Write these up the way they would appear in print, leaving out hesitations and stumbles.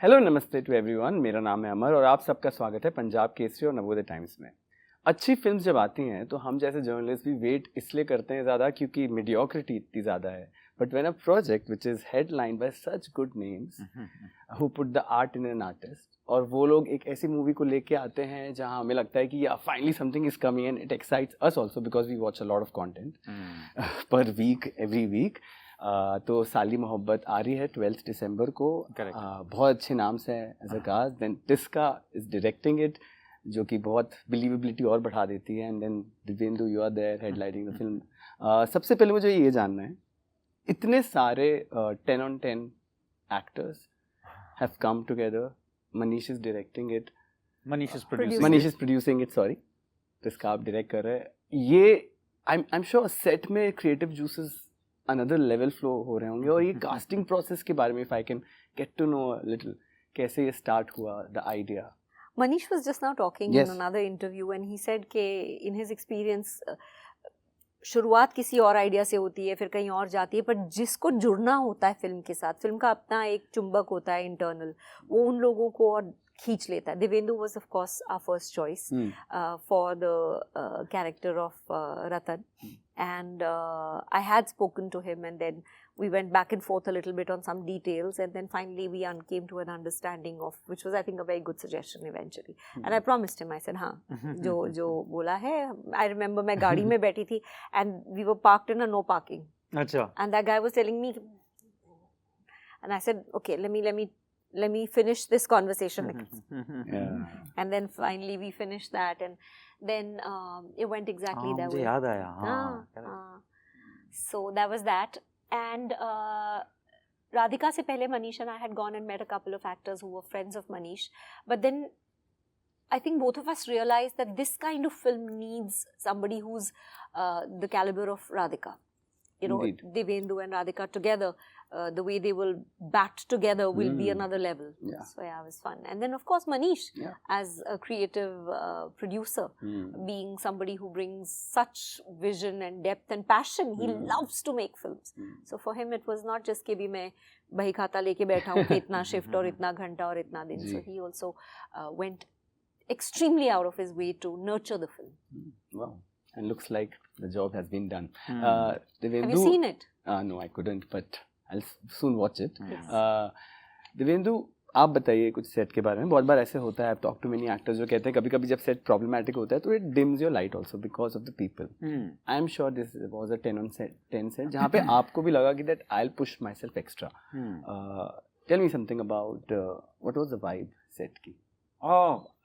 Hello नमस्ते to everyone, मेरा नाम है अमर और आप सबका स्वागत है पंजाब केसरी और नवोदय टाइम्स में। अच्छी फिल्म्स जब आती हैं तो हम जैसे जर्नलिस्ट भी वेट इसलिए करते हैं ज़्यादा क्योंकि मीडियोक्रिटी इतनी ज़्यादा है। But when a project which is headline bye such good names who put the art in an artist, और वो लोग एक ऐसी मूवी को लेके आते हैं जहां हमें लगता है कि या finally something is coming and it excites us also because we watch a lot of content per week every week. तो साली मोहब्बत आ रही है 12 दिसंबर को। बहुत अच्छे नाम से as a cast. Then Tisca is directing it, जो कि बहुत बिलीवेबिलिटी और बढ़ा देती है। And then Divyendu, you are there headlining the film. सबसे पहले मुझे ये जानना है, इतने सारे 10 on 10 actors have come together. Manish is directing it. Manish is producing it. Sorry, जिसका आप डायरेक्ट कर रहे हैं। ये I'm sure set में creative juices another level flow हो रहे होंगे। और ये casting process के बारे में if I can get to know a little, कैसे ये start हुआ, the idea. Manish was just now talking Yes. in another interview and he said कि in his experience शुरुआत किसी और आइडिया से होती है, फिर कहीं और जाती है, पर जिसको जुड़ना होता है फिल्म के साथ, फिल्म का अपना एक चुंबक होता है इंटरनल, वो उन लोगों को और खींच लेता है. Divyendhu was of course our first choice for the character of Ratan, and I had spoken to him, and then we went back and forth a little bit on some details, and then finally we came to an understanding of, which was I think a very good suggestion eventually. And I promised him, I said हाँ, जो बोला है. I remember मैं गाड़ी में बैठी थी and we were parked in a no parking. अच्छा. And that guy was telling me, and I said okay, let me finish this conversation. And then finally we finished that, and then it went exactly that way. मुझे याद आया. So that was that. And Radhika se pehle Manish and I had gone and met a couple of actors who were friends of Manish, but then I think both of us realized that this kind of film needs somebody who's the caliber of Radhika. You know, Indeed. Divyendhu and Radhika together, the way they will bat together will be another level. Yeah. So yeah, it was fun. And then of course Manish, Yeah. as a creative producer, being somebody who brings such vision and depth and passion, he loves to make films. So for him it was not just कि भी मैं बही खाता लेके बैठा हूँ कि इतना shift और इतना घंटा और इतना दिन. So he also went extremely out of his way to nurture the film. Wow. And looks like the job has been done. Divyendhu, Have you seen it? No, I couldn't, but I'll soon watch it. Yes. Dibyendu, आप बताइए कुछ set के बारे में. बहुत बार ऐसे होता है, I've talked to many actors जो कहते हैं कभी कभी जब सेट प्रॉब्लमेटिक होता है तो it dims your light also because of the people. I am sure this was a 10 on 10 set जहाँ पे आपको भी लगा कि that I'll push myself extra. Tell me something about what was the vibe set की.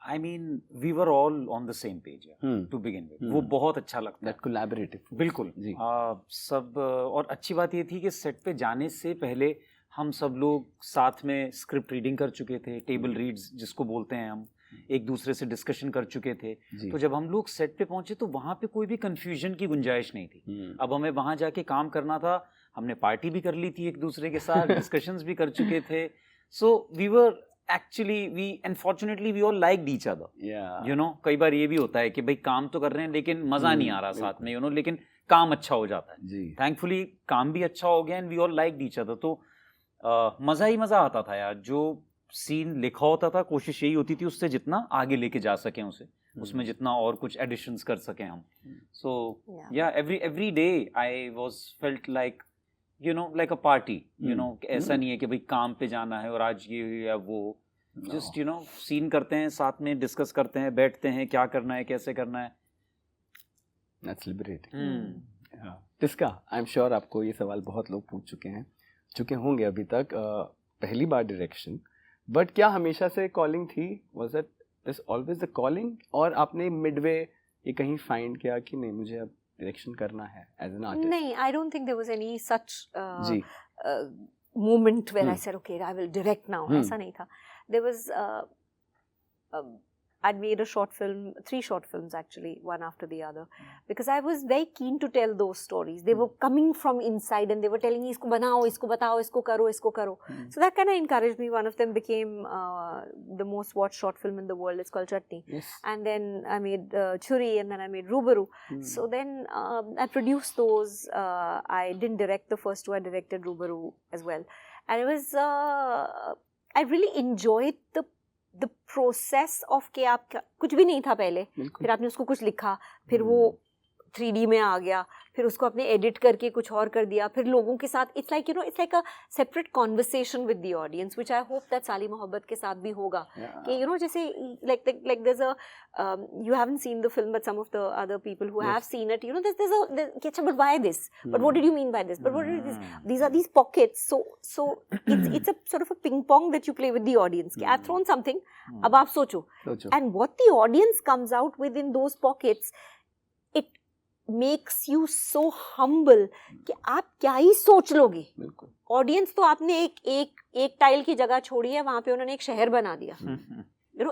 I mean, we were all on the same page to begin with. वो बहुत अच्छा लगता है. That collaborative. बिल्कुल. जी. सब और अच्छी बात ये थी कि सेट पे जाने से पहले हम सब लोग साथ में स्क्रिप्ट रीडिंग कर चुके थे, टेबल रीड्स जिसको बोलते हैं हम, एक दूसरे से डिस्कशन कर चुके थे. तो जब हम लोग सेट पे पहुंचे तो वहाँ पे कोई भी कंफ्यूजन की गुंजाइश नहीं थी. अब हमें वहाँ जाके काम करना था. हमने पार्टी भी कर ली थी एक दूसरे के साथ, डिस्कशंस भी कर चुके थे. So we were actually unfortunately we all liked each other. You know, कई बार ये भी होता है कि भाई काम तो कर रहे हैं लेकिन मजा नहीं आ रहा साथ में, you know, लेकिन काम अच्छा हो जाता है. Thankfully काम भी अच्छा हो गया and we all liked each other. तो मजा ही मजा आता था यार. जो सीन लिखा होता था कोशिश यही होती थी उससे जितना आगे लेके जा सकें उसे, उसमें जितना और कुछ एडिशंस कर सकें हम. So yeah, every day I was felt like, you know, like a party, you know, ऐसा नहीं है कि भाई काम पे जाना है और आज ये या वो. Just, you know, सीन करते हैं साथ में, डिस्कस करते हैं, बैठते हैं, क्या करना है, कैसे करना है. That's liberating. Tisca, I'm sure आपको ये सवाल बहुत लोग पूछ चुके होंगे अभी तक. पहली बार डायरेक्शन, बट क्या हमेशा से कॉलिंग थी? Was it this always the calling? और आपने midway ये कहीं फाइंड किया कि नहीं मुझे अब डायरेक्शन करना है as an artist? नहीं, I don't think there was any such moment where I said okay, I will direct now. ऐसा नहीं था. There was I'd made a short film, 3 short films actually, one after the other, because I was very keen to tell those stories. They were coming from inside and they were telling me इसको बनाओ, इसको बताओ, इसको करो. So that kind of encouraged me. One of them became the most watched short film in the world. It's called Chutney. And then I made Churi, and then I made Rubaru. So then I produced those. I didn't direct the first 2. I directed Rubaru as well. And it was I really enjoyed the process of कि आप कुछ भी नहीं था पहले, फिर आपने उसको कुछ लिखा, फिर वो 3D में आ गया, फिर उसको आपने एडिट करके कुछ और कर दिया, फिर लोगों के साथ it's like it's like a separate conversation with the audience, which I hope that Saali Mohabbat के साथ भी होगा कि जैसे like there is a you haven't seen the film but some of the other people who have seen it, there's but why this, but what did you mean by this, but what is this, these are these pockets, so it's a sort of a ping pong that you play with the audience कि I've thrown something, अब आप सोचो, and what the audience comes out with in those pockets, it makes you so humble कि आप क्या ही सोच लोगे. Audience तो आपने एक टाइल की जगह छोड़ी है, वहां पे उन्होंने एक शहर बना दिया.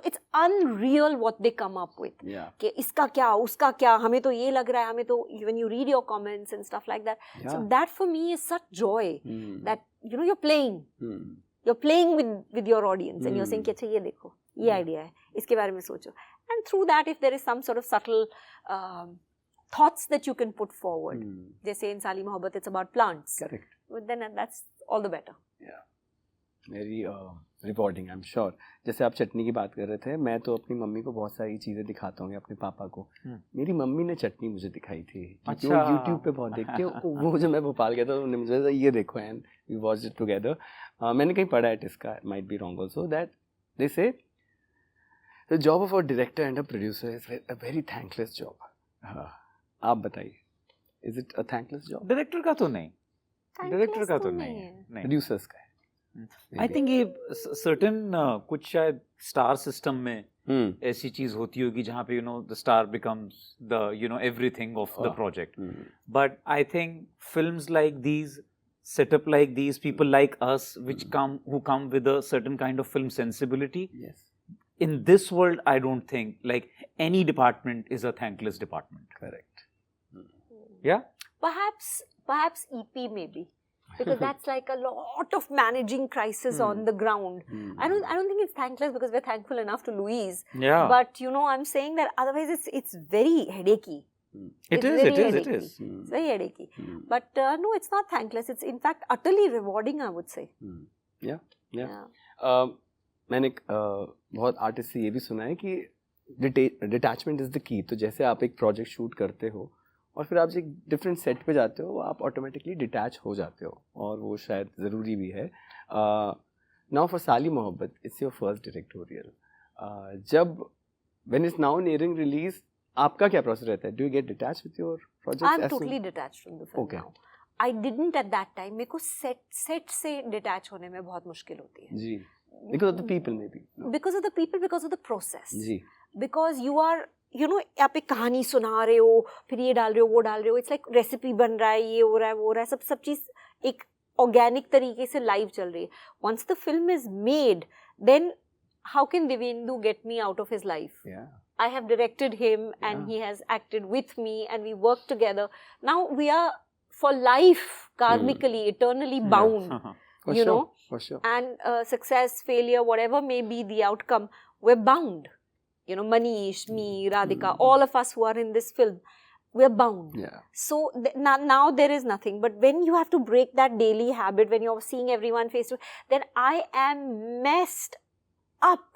It's unreal what they come up with. कि इसका क्या, उसका क्या, हमें तो ये लग रहा है, हमें तो when you read your comments and stuff like that. So that for me is such joy that you're playing. You're playing with your audience and you're saying कि अच्छा ये देखो, ये आइडिया है, इसके बारे में सोचो. And through that, if there is some sort of subtle thoughts that you can put forward, जैसे इन साली मोहब्बत it's about plants. Correct. But then that's all the better. Yeah. Very rewarding, I'm sure. जैसे आप चटनी की बात कर रहे थे, मैं तो अपनी मम्मी को बहुत सारी चीज़ें दिखाता हूँ, अपने पापा को. मेरी मम्मी ने चटनी मुझे दिखाई थी, क्योंकि वो YouTube पे बहुत देखते हैं. वो जब मैं भोपाल गया था, उन्होंने मुझे ये देखो and we watched it together. मैंने कहीं पढ़ा है इसका, might be wrong also, that they say the job of a director and a producer is a very thankless job. आप बताइए, is it a thankless job? Director का तो नहीं, डायरेक्टर का तो नहीं है, प्रोड्यूसर्स का है. आई थिंक ये सर्टेन कुछ शायद स्टार सिस्टम में ऐसी चीज होती होगी जहाँ पे the star becomes the everything of the project. But I think films like these, setup like these, people like us who come with a certain kind of film sensibility. Yes. In this world, I don't think like any department is a thankless department. Correct. Yeah? Perhaps EP maybe. Because that's like a lot of managing crisis on the ground. I don't think it's thankless because we're thankful enough to Louise. Yeah. But I'm saying that otherwise it's very headachy. It is. It's very headachy. But no, it's not thankless. It's in fact utterly rewarding, I would say. Yeah. मैंने बहुत artist से ये भी सुना है कि detachment is the key. तो जैसे आप एक प्रोजेक्ट शूट करते हो और फिर आप एक डिफरेंट सेट पे जाते हो, आप ऑटोमेटिकली डिटैच हो जाते हो, और वो शायद ज़रूरी भी है. नाउ फॉर साली मोहब्बत, इट्स योर फर्स्ट डायरेक्टोरियल. जब when is now nearing release, आपका क्या प्रोसेस रहता है? Do you get detach with your projects? I am totally detached from the film now. I didn't at that time. मेरे को set से detach होने में बहुत मुश्किल होती है जी. Because of the people, maybe. No. Because of the people, because of the process. Ji. Because you are, आप एक कहानी सुना रहे हो, फिर ये डाल रहे हो, वो डाल रहे हो. It's like रेसिपी बन रहा है, ये हो रहा है, वो हो रहा है. सब चीज़ एक ऑर्गेनिक तरीके से लाइव चल रही है. Once the film is made, then how can Divyendu get me out of his life? Yeah. I have directed him and he has acted with me and we work together. Now we are for life, karmically, eternally bound. For sure. And success, failure, whatever may be the outcome, we're bound. Manish, me, Radhika, all of us who are in this film, we're bound. Yeah. So now there is nothing. But when you have to break that daily habit, when you're seeing everyone face to face, then I am messed up.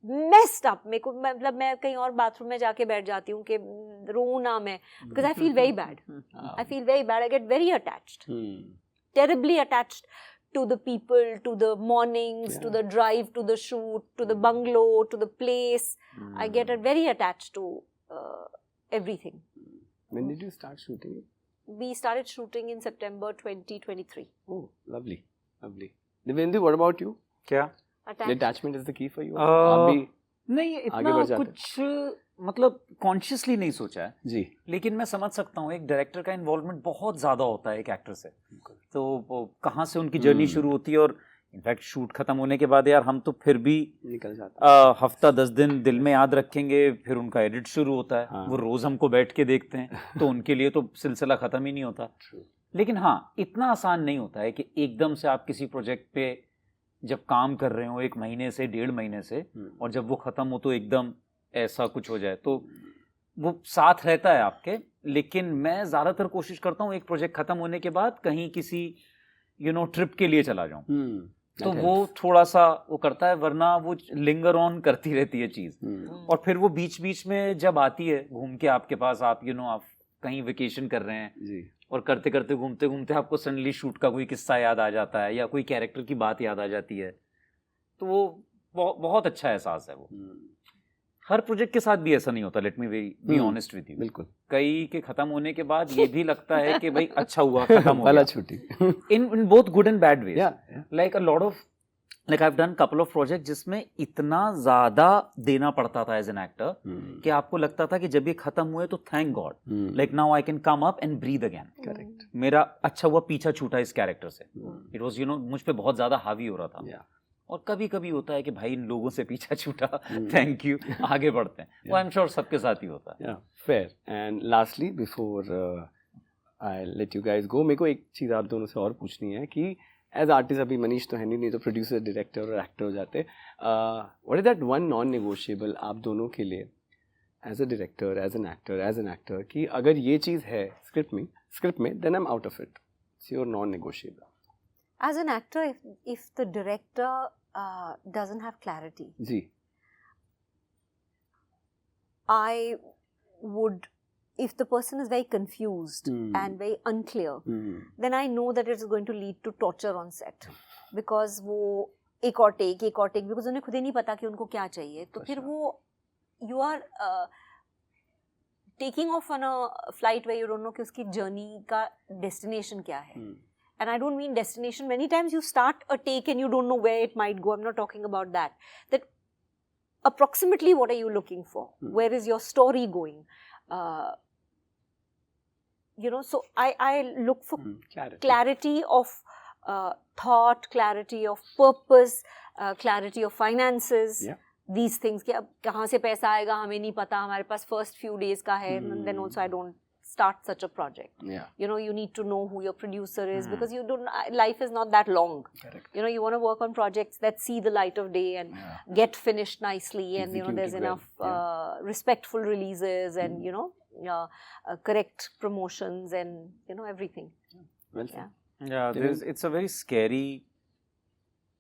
मेरे को मतलब मैं कहीं और bathroom में जाके बैठ जाती हूँ कि रोऊं ना मैं, because I feel very bad. I feel very bad. I get very attached. Terribly attached to the people, to the mornings, to the drive, to the shoot, to the bungalow, to the place. I get very attached to everything. When did you start shooting it? We started shooting in September 2023. Oh, lovely. Divyendu, what about you? क्या? Detachment is the key for you? नहीं, इतना कुछ मतलब consciously नहीं सोचा है जी. लेकिन मैं समझ सकता हूँ एक डायरेक्टर का इन्वॉल्वमेंट बहुत ज़्यादा होता है एक एक्टर से. तो कहाँ से उनकी जर्नी शुरू होती है, और इनफैक्ट शूट खत्म होने के बाद यार हम तो फिर भी निकल जाते हैं. हफ्ता 10 दिन दिल में याद रखेंगे. फिर उनका एडिट शुरू होता है. वो रोज़ हमको बैठ के देखते हैं, तो उनके लिए तो सिलसिला ख़त्म ही नहीं होता. लेकिन हाँ, इतना आसान नहीं होता है कि एकदम से आप किसी प्रोजेक्ट पे जब काम कर रहे हो 1 महीने से 1.5 महीने से, और जब वो ख़त्म हो तो एकदम ऐसा कुछ हो जाए. तो वो साथ रहता है आपके. लेकिन मैं ज़्यादातर कोशिश करता हूँ एक प्रोजेक्ट ख़त्म होने के बाद कहीं किसी ट्रिप के लिए चला जाऊँ. तो वो थोड़ा सा वो करता है, वरना वो लिंगर ऑन करती रहती है चीज। और फिर वो बीच बीच में जब आती है घूम के आपके पास, आप आप कहीं वेकेशन कर रहे हैं जी, और करते करते घूमते घूमते आपको सडनली शूट का कोई किस्सा याद आ जाता है या कोई कैरेक्टर की बात याद आ जाती है, तो वो बहुत अच्छा एहसास है वो। हर प्रोजेक्ट के साथ भी ऐसा नहीं होता, let me be honest with you. बिल्कुल, कई के खत्म होने के बाद ये भी लगता है कि भाई अच्छा हुआ, खत्म हो वाला गया, छुट्टी। In both good and bad ways. Yeah. Like a lot of like I have done couple of project जिसमें इतना ज्यादा देना पड़ता था एज एन एक्टर कि आपको लगता था कि जब ये खत्म हुए तो thank God, like now I can come up and breathe again. Correct. मेरा अच्छा हुआ पीछा छूटा इस कैरेक्टर से, इट वाज मुझ पे बहुत ज्यादा हावी हो रहा था। Yeah. और कभी कभी होता है कि भाई इन लोगों से पीछा छूटा, थैंक यू, आगे बढ़ते हैं। वो आई एम श्योर सबके साथ ही होता है। Fair. And lastly before I let you guys go, मेरे को एक चीज़ आप दोनों से और पूछनी है कि एज आर्टिस्ट, अभी मनीष तो है नहीं तो प्रोड्यूसर, डायरेक्टर और एक्टर हो जाते, what is that one non negotiable आप दोनों के लिए as a director, as an actor कि अगर ये चीज़ है स्क्रिप्ट में then I am out of it, it's your non negotiable? As an actor, if the director doesn't have clarity, जी, I would, if the person is very confused and very unclear, then I know that it is going to lead to torture on set, because वो एक और take, because उन्हें खुद ही नहीं पता कि उनको क्या चाहिए, तो फिर वो you are taking off on a flight where you don't know कि उसकी journey का destination क्या है. And I don't mean destination. Many times you start a take and you don't know where it might go. I'm not talking about that. That approximately what are you looking for? Where is your story going? So I look for clarity of thought, clarity of purpose, clarity of finances. Yeah. These things कि अब कहाँ से पैसा आएगा हमें नहीं पता, हमारे पास first few days का है, and then also I don't start such a project. Yeah. You need to know who your producer is, because life is not that long. Correct. You want to work on projects that see the light of day and get finished nicely, and Executed there's well. enough respectful releases and correct promotions and everything. Well said. Yeah, it's a very scary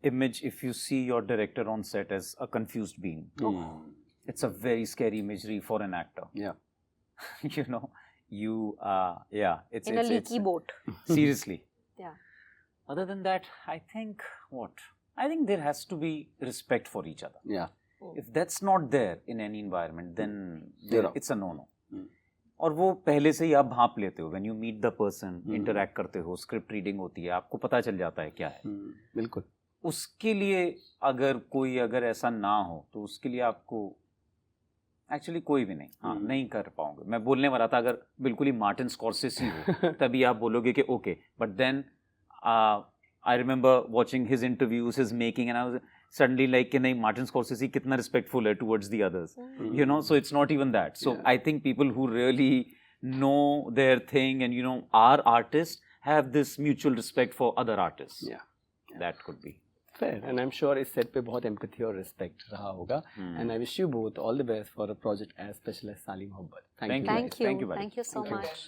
image if you see your director on set as a confused being. It's a very scary imagery for an actor. Yeah. It's in a leaky boat. Seriously. Yeah. Other than that, I think there has to be respect for each other. Yeah. If that's not there in any environment, then it's a no-no. और वो पहले से ही आप भांप लेते हो, when you meet the person, interact करते हो, script reading होती है, आपको पता चल जाता है क्या है। बिल्कुल। उसके लिए अगर ऐसा ना हो तो उसके लिए आपको एक्चुअली कोई भी नहीं नहीं कर पाओगे। मैं बोलने वाला था अगर बिल्कुल ही मार्टिन स्कॉर्सेसी हो तभी आप बोलोगे कि okay, but then I remember watching his interviews, his making, and I was suddenly like कि नहीं, मार्टिन स्कॉर्सेसी कितना रिस्पेक्टफुल है towards the others, so it's not even that. So I think people who really know their thing and are artist have this mutual respect for other artist, that could be Fair. And I'm sure इस set पे बहुत empathy और respect रहा होगा। And I wish you both all the best for a project as special as साली मोहब्बत. Thank you. Thank you so much.